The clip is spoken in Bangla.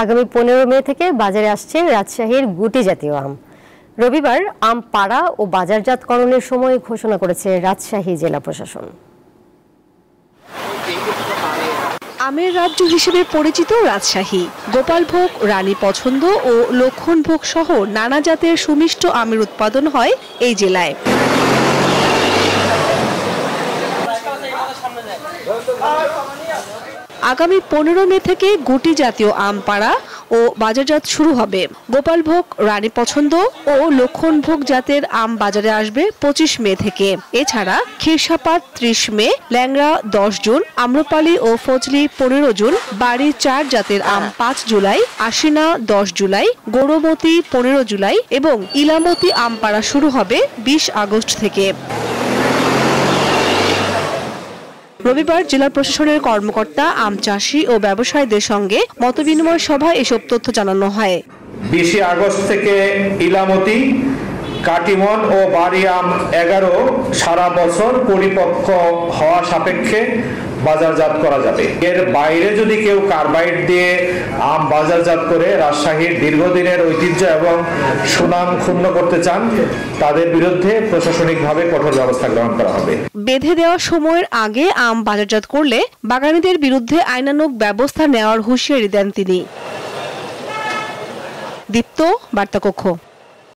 আগামী 15 মে থেকে বাজারে আসছে রাজশাহীর গুটি জাতীয় আম। রবিবার আম পাড়া ও বাজারজাতকরণের সময় ঘোষণা করেছে রাজশাহী জেলা প্রশাসন। আমের রাজ্য হিসেবে পরিচিত রাজশাহী গোপালভোগ, রানী পছন্দ ও লক্ষণভোগ সহ নানা জাতের সুমিষ্ট আমের উৎপাদন হয় এই জেলায়। আগামী 15 মে থেকে গুটি জাতীয় আম পাড়া ও বাজারজাত শুরু হবে। গোপালভোগ, রানী পছন্দ ও লক্ষণভোগ জাতের আম বাজারে আসবে 25 মে থেকে। এছাড়া খিরসাপাত 30 মে, ল্যাংড়া 10 জুন, আম্রপালি ও ফজলি 15 জুন, বাড়ি 4 জাতের আম 5 জুলাই, আশিনা 10 জুলাই, গৌরমতি 15 জুলাই এবং ইলামতি আম পাড়া শুরু হবে 20 আগস্ট থেকে। রবিবার জেলা প্রশাসনের কর্মকর্তা, আম চাষি ও ব্যবসায়ীদের সঙ্গে মতবিনিময় সভায় এসব তথ্য জানানো হয়। 20 আগস্ট থেকে ইলামতি, কাটিমন ও বাড়ি আম 11 সারা বছর পরিপক্ক হওয়া সাপেক্ষে বাজারজাত করা যাবে। এর বাইরে যদি কেউ কার্বাইড দিয়ে আম বাজারজাত করে রাজশাহীর দীর্ঘদিনের ঐতিহ্য এবং সুনাম ক্ষুণ্ণ করতে চান, তাদের বিরুদ্ধে প্রশাসনিকভাবে কঠোর ব্যবস্থা গ্রহণ করা হবে। বেঁধে দেওয়া সময়ের আগে আম বাজারজাত করলে বাগানীদের বিরুদ্ধে আইনানুগ ব্যবস্থা নেওয়ার হুঁশিয়ারি দেন তিনি। দীপ্ত, বার্তা কক্ষ।